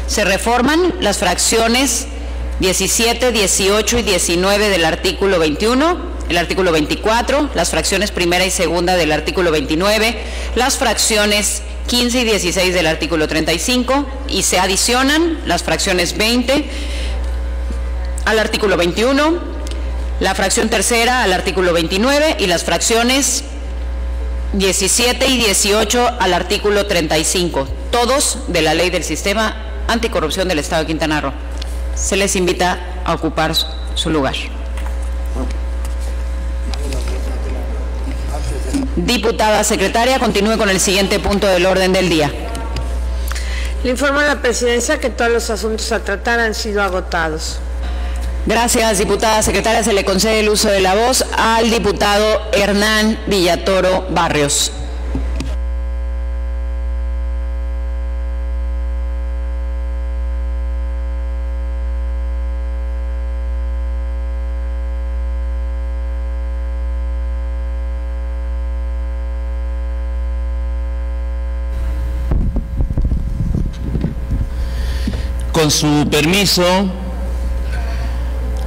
se reforman las fracciones 17, 18 y 19 del artículo 21, el artículo 24, las fracciones primera y segunda del artículo 29, las fracciones 15 y 16 del artículo 35, y se adicionan las fracciones 20 al artículo 21, la fracción tercera al artículo 29 y las fracciones 17 y 18 al artículo 35, todos de la Ley del Sistema Anticorrupción del Estado de Quintana Roo. Se les invita a ocupar su lugar. Diputada secretaria, continúe con el siguiente punto del orden del día. Le informo a la presidencia que todos los asuntos a tratar han sido agotados. Gracias, diputada secretaria. Se le concede el uso de la voz al diputado Hernán Villatoro Barrios. Con su permiso,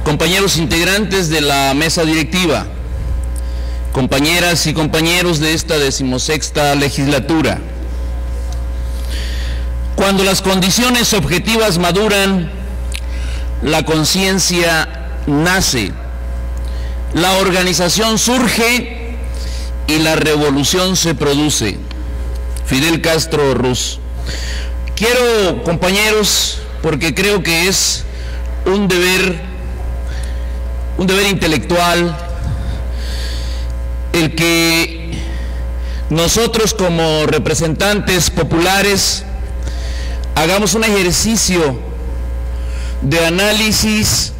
compañeros integrantes de la mesa directiva, compañeras y compañeros de esta 16ª legislatura, cuando las condiciones objetivas maduran, la conciencia nace, la organización surge y la revolución se produce. Fidel Castro Ruz. Quiero, compañeros, porque creo que es un deber un deber intelectual, el que nosotros como representantes populares hagamos un ejercicio de análisis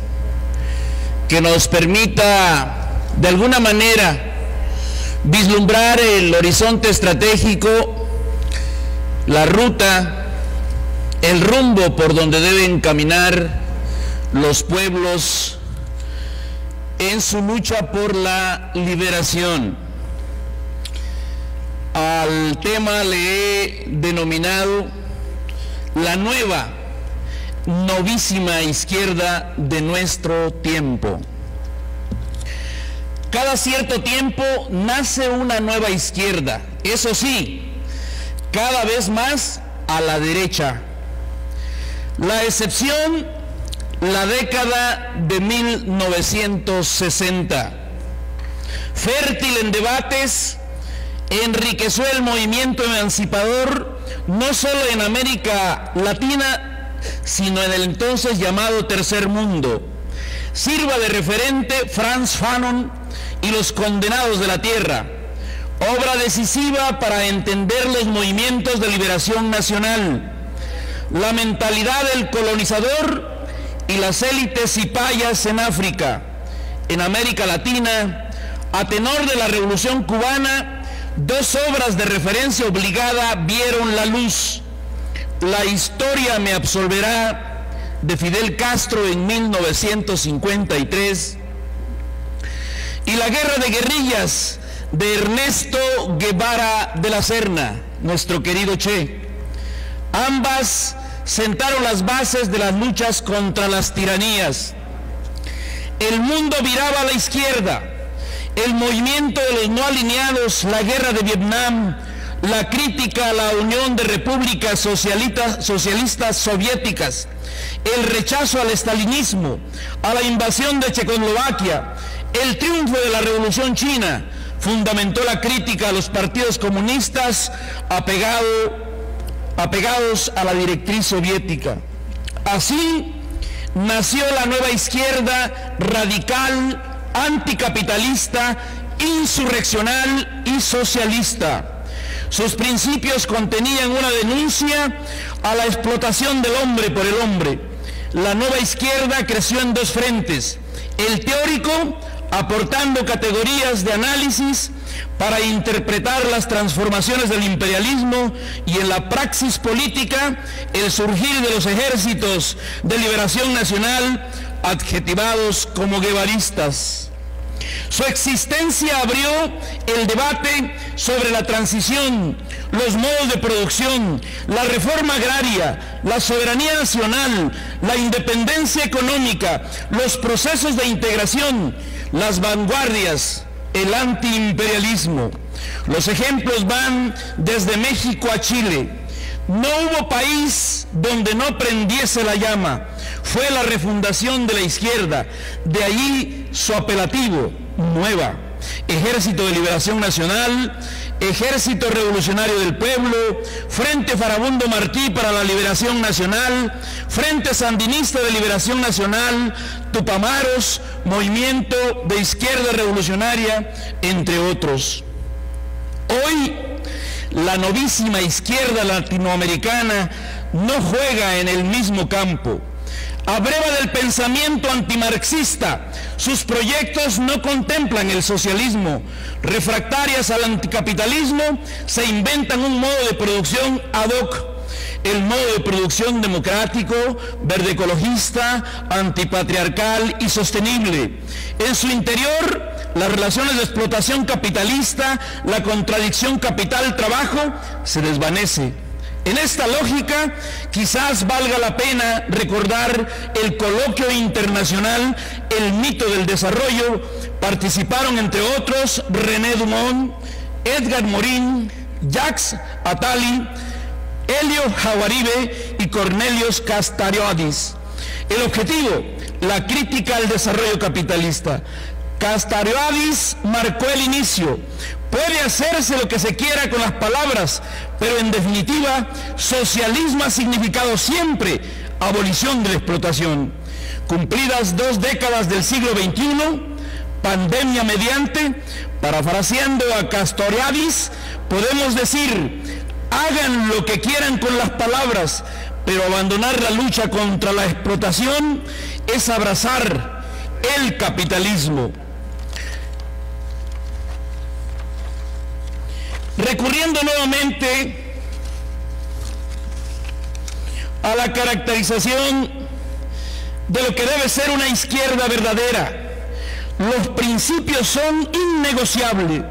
que nos permita de alguna manera vislumbrar el horizonte estratégico, la ruta, el rumbo por donde deben caminar los pueblos en su lucha por la liberación. Al tema le he denominado la nueva, novísima izquierda de nuestro tiempo. Cada cierto tiempo nace una nueva izquierda, eso sí, cada vez más a la derecha. La excepción, la década de 1960, fértil en debates, enriqueció el movimiento emancipador no solo en América Latina, sino en el entonces llamado Tercer Mundo. Sirva de referente Frantz Fanon y los Condenados de la Tierra, obra decisiva para entender los movimientos de liberación nacional, la mentalidad del colonizador y las élites cipayas en África. En América Latina, a tenor de la Revolución Cubana, dos obras de referencia obligada vieron la luz: La historia me absolverá, de Fidel Castro en 1953, y La guerra de guerrillas, de Ernesto Guevara de la Serna, nuestro querido Che. Ambas sentaron las bases de las luchas contra las tiranías. El mundo viraba a la izquierda. El movimiento de los no alineados, la guerra de Vietnam, la crítica a la Unión de Repúblicas Socialistas Soviéticas, el rechazo al estalinismo, a la invasión de Checoslovaquia, el triunfo de la Revolución China, fundamentó la crítica a los partidos comunistas apegados a la directriz soviética. Así nació la nueva izquierda radical, anticapitalista, insurreccional y socialista. Sus principios contenían una denuncia a la explotación del hombre por el hombre. La nueva izquierda creció en dos frentes: el teórico, aportando categorías de análisis para interpretar las transformaciones del imperialismo, y en la praxis política, el surgir de los ejércitos de liberación nacional, adjetivados como guevaristas. Su existencia abrió el debate sobre la transición, los modos de producción, la reforma agraria, la soberanía nacional, la independencia económica, los procesos de integración, las vanguardias, el antiimperialismo. Los ejemplos van desde México a Chile. No hubo país donde no prendiese la llama. Fue la refundación de la izquierda, de allí su apelativo: nueva. Ejército de Liberación Nacional, Ejército Revolucionario del Pueblo, Frente Farabundo Martí para la Liberación Nacional, Frente Sandinista de Liberación Nacional, Tupamaros, Movimiento de Izquierda Revolucionaria, entre otros. Hoy, la novísima izquierda latinoamericana no juega en el mismo campo. A breva del pensamiento antimarxista, sus proyectos no contemplan el socialismo. Refractarias al anticapitalismo, se inventan un modo de producción ad hoc: el modo de producción democrático, verde ecologista, antipatriarcal y sostenible. En su interior, las relaciones de explotación capitalista, la contradicción capital-trabajo, se desvanece. En esta lógica, quizás valga la pena recordar el coloquio internacional El mito del desarrollo. Participaron, entre otros, René Dumont, Edgar Morin, Jacques Attali, Elio Jawaribe y Cornelius Castoriadis. El objetivo: la crítica al desarrollo capitalista. Castoriadis marcó el inicio. Puede hacerse lo que se quiera con las palabras, pero en definitiva, socialismo ha significado siempre abolición de la explotación. Cumplidas 2 décadas del siglo XXI, pandemia mediante, parafraseando a Castoriadis, podemos decir: hagan lo que quieran con las palabras, pero abandonar la lucha contra la explotación es abrazar el capitalismo. Recurriendo nuevamente a la caracterización de lo que debe ser una izquierda verdadera, los principios son innegociables.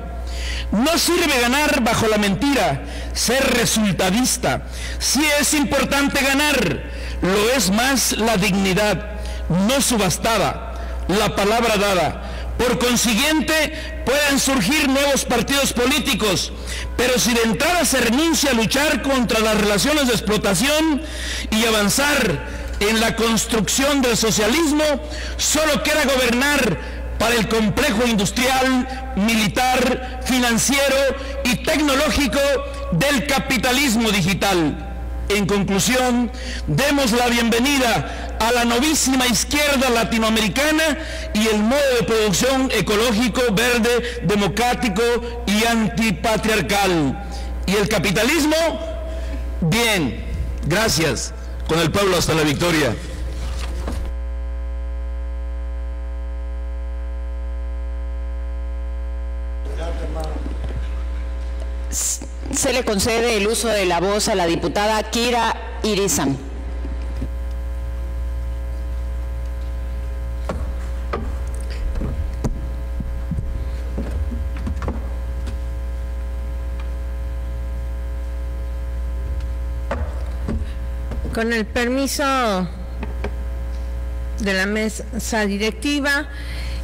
No sirve ganar bajo la mentira, ser resultadista. Sí es importante ganar, lo es más la dignidad, no subastada, la palabra dada. Por consiguiente, pueden surgir nuevos partidos políticos, pero si de entrada se renuncia a luchar contra las relaciones de explotación y avanzar en la construcción del socialismo, solo queda gobernar para el complejo industrial, militar, financiero y tecnológico del capitalismo digital. En conclusión, demos la bienvenida a la novísima izquierda latinoamericana y el modo de producción ecológico, verde, democrático y antipatriarcal. ¿Y el capitalismo? Bien, gracias. Con el pueblo hasta la victoria. Se le concede el uso de la voz a la diputada Kira Irizam. Con el permiso de la mesa directiva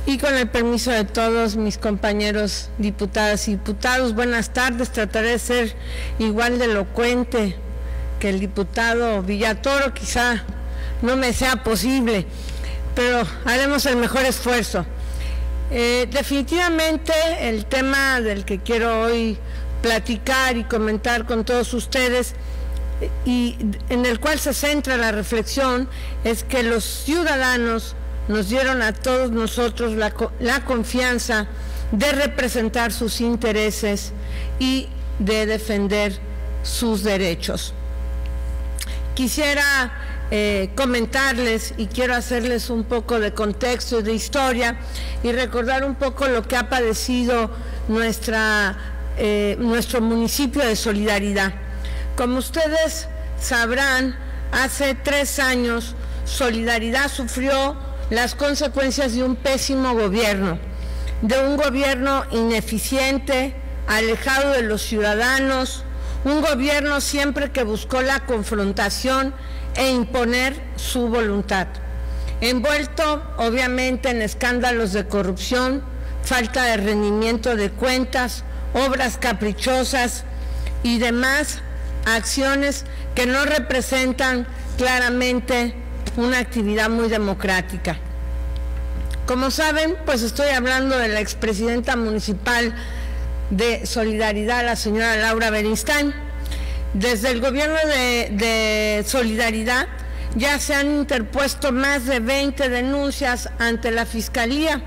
y con el permiso de todos mis compañeros diputadas y diputados, buenas tardes. Trataré de ser igual de elocuente que el diputado Villatoro, quizá no me sea posible, pero haremos el mejor esfuerzo. Definitivamente el tema del que quiero hoy platicar y comentar con todos ustedes, y en el cual se centra la reflexión, es que los ciudadanos nos dieron a todos nosotros la confianza de representar sus intereses y de defender sus derechos. Quisiera comentarles y quiero hacerles un poco de contexto y de historia y recordar un poco lo que ha padecido nuestro municipio de Solidaridad. Como ustedes sabrán, hace 3 años Solidaridad sufrió las consecuencias de un pésimo gobierno, de un gobierno ineficiente, alejado de los ciudadanos, un gobierno siempre que buscó la confrontación e imponer su voluntad, envuelto obviamente en escándalos de corrupción, falta de rendimiento de cuentas, obras caprichosas y demás acciones que no representan claramente una actividad muy democrática. Como saben, pues estoy hablando de la expresidenta municipal de Solidaridad, la señora Laura Beristain. Desde el gobierno de Solidaridad ya se han interpuesto más de 20 denuncias ante la Fiscalía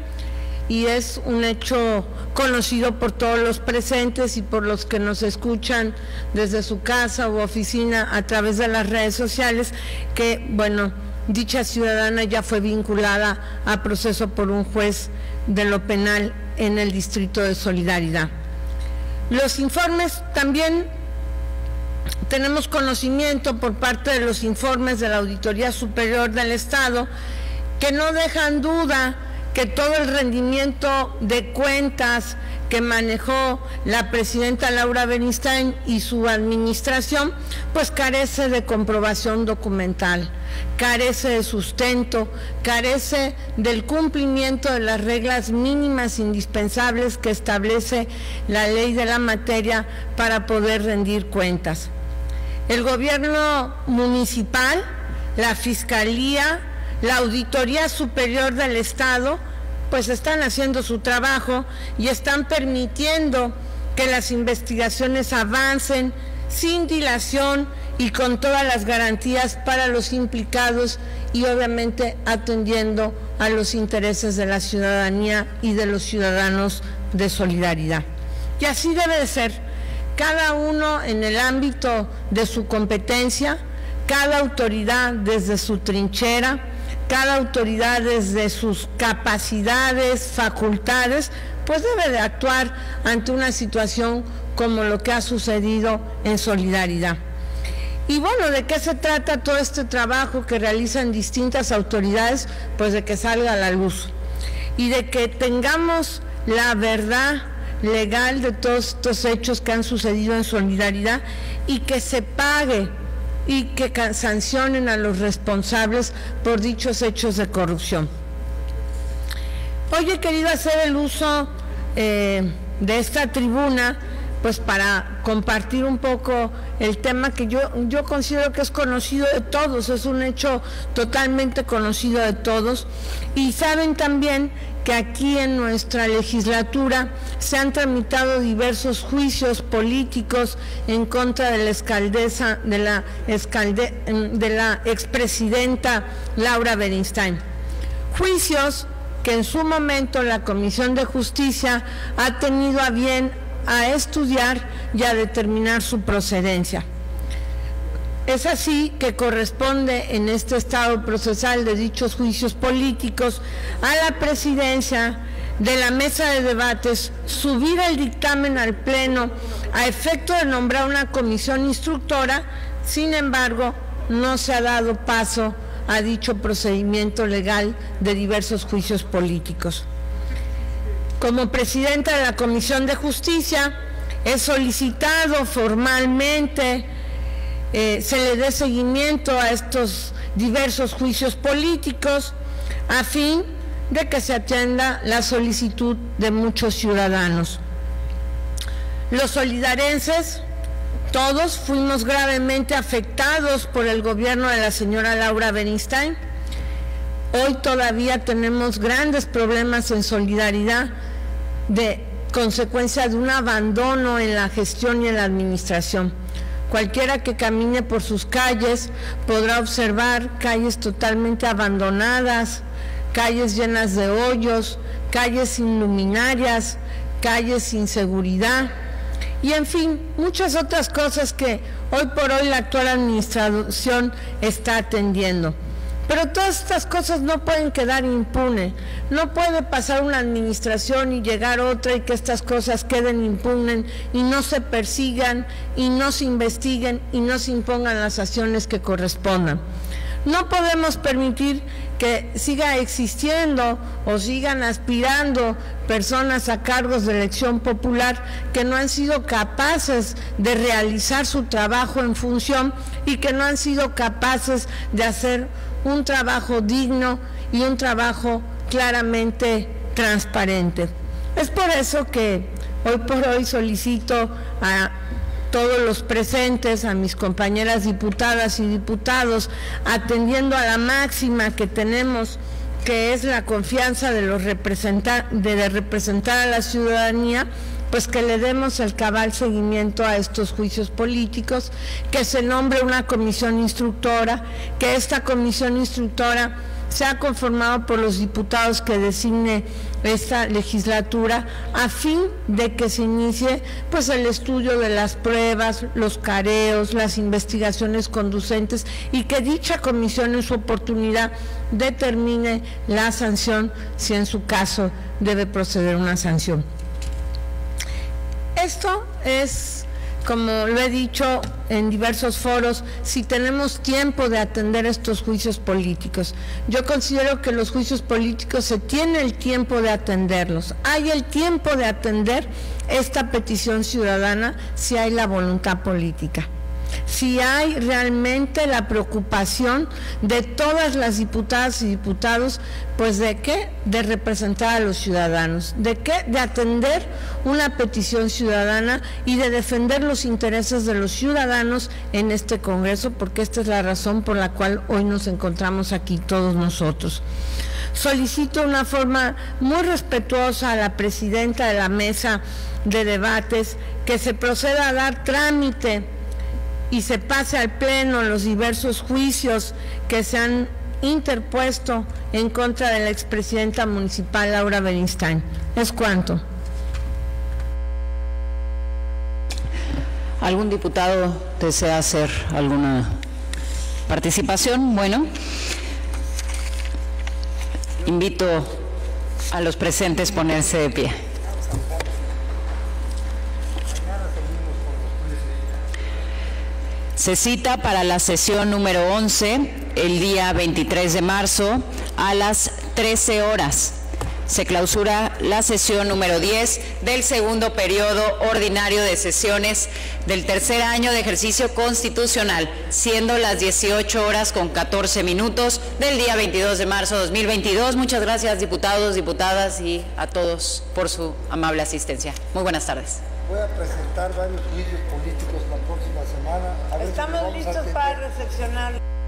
y es un hecho conocido por todos los presentes y por los que nos escuchan desde su casa u oficina a través de las redes sociales, que, bueno, dicha ciudadana ya fue vinculada a proceso por un juez de lo penal en el distrito de Solidaridad. Los informes también tenemos conocimiento por parte de los informes de la Auditoría Superior del Estado que no dejan duda que todo el rendimiento de cuentas que manejó la presidenta Laura Beristain y su administración, pues carece de comprobación documental, carece de sustento, carece del cumplimiento de las reglas mínimas indispensables que establece la ley de la materia para poder rendir cuentas. El gobierno municipal, la Fiscalía, la Auditoría Superior del Estado, pues están haciendo su trabajo y están permitiendo que las investigaciones avancen sin dilación y con todas las garantías para los implicados y obviamente atendiendo a los intereses de la ciudadanía y de los ciudadanos de Solidaridad. Y así debe de ser, cada uno en el ámbito de su competencia, cada autoridad desde su trinchera, cada autoridad desde sus capacidades, facultades, pues debe de actuar ante una situación como lo que ha sucedido en Solidaridad. Y bueno, ¿de qué se trata todo este trabajo que realizan distintas autoridades? Pues de que salga a la luz y de que tengamos la verdad legal de todos estos hechos que han sucedido en Solidaridad y que se pague y que sancionen a los responsables por dichos hechos de corrupción. Hoy he querido hacer el uso de esta tribuna pues para compartir un poco el tema que yo considero que es conocido de todos, es un hecho totalmente conocido de todos, y saben también que aquí en nuestra legislatura se han tramitado diversos juicios políticos en contra de la alcaldesa, de la expresidenta Laura Beristain. Juicios que en su momento la Comisión de Justicia ha tenido a bien a estudiar y a determinar su procedencia. Es así que corresponde en este estado procesal de dichos juicios políticos a la presidencia de la mesa de debates subir el dictamen al Pleno a efecto de nombrar una comisión instructora. Sin embargo, no se ha dado paso a dicho procedimiento legal de diversos juicios políticos. Como presidenta de la Comisión de Justicia, he solicitado formalmente se le dé seguimiento a estos diversos juicios políticos a fin de que se atienda la solicitud de muchos ciudadanos. Los solidarenses, todos fuimos gravemente afectados por el gobierno de la señora Laura Beristain. Hoy todavía tenemos grandes problemas en Solidaridad de consecuencia de un abandono en la gestión y en la administración. Cualquiera que camine por sus calles podrá observar calles totalmente abandonadas, calles llenas de hoyos, calles sin luminarias, calles sin seguridad y en fin, muchas otras cosas que hoy por hoy la actual administración está atendiendo. Pero todas estas cosas no pueden quedar impunes, no puede pasar una administración y llegar otra y que estas cosas queden impunes y no se persigan y no se investiguen y no se impongan las acciones que correspondan. No podemos permitir que siga existiendo o sigan aspirando personas a cargos de elección popular que no han sido capaces de realizar su trabajo en función y que no han sido capaces de hacer un trabajo digno y un trabajo claramente transparente. Es por eso que hoy por hoy solicito a todos los presentes, a mis compañeras diputadas y diputados, atendiendo a la máxima que tenemos, que es la confianza de representar a la ciudadanía, pues que le demos el cabal seguimiento a estos juicios políticos, que se nombre una comisión instructora, que esta comisión instructora sea conformada por los diputados que designe esta legislatura a fin de que se inicie pues el estudio de las pruebas, los careos, las investigaciones conducentes y que dicha comisión en su oportunidad determine la sanción si en su caso debe proceder una sanción. Esto es, como lo he dicho en diversos foros, si tenemos tiempo de atender estos juicios políticos. Yo considero que los juicios políticos se tiene el tiempo de atenderlos. Hay el tiempo de atender esta petición ciudadana si hay la voluntad política. Si hay realmente la preocupación de todas las diputadas y diputados, pues ¿de qué? De representar a los ciudadanos, ¿de qué? De atender una petición ciudadana y de defender los intereses de los ciudadanos en este Congreso, porque esta es la razón por la cual hoy nos encontramos aquí todos nosotros. Solicito una forma muy respetuosa a la presidenta de la mesa de debates que se proceda a dar trámite y se pase al Pleno los diversos juicios que se han interpuesto en contra de la expresidenta municipal Laura Beristain. ¿Es cuánto? ¿Algún diputado desea hacer alguna participación? Bueno, invito a los presentes a ponerse de pie. Se cita para la sesión número 11, el día 23 de marzo, a las 13 horas. Se clausura la sesión número 10 del segundo periodo ordinario de sesiones del tercer año de ejercicio constitucional, siendo las 18 horas con 14 minutos del día 22 de marzo de 2022. Muchas gracias, diputados, diputadas y a todos por su amable asistencia. Muy buenas tardes. Voy a presentar varios juicios políticos la próxima semana. Estamos listos para recepcionar.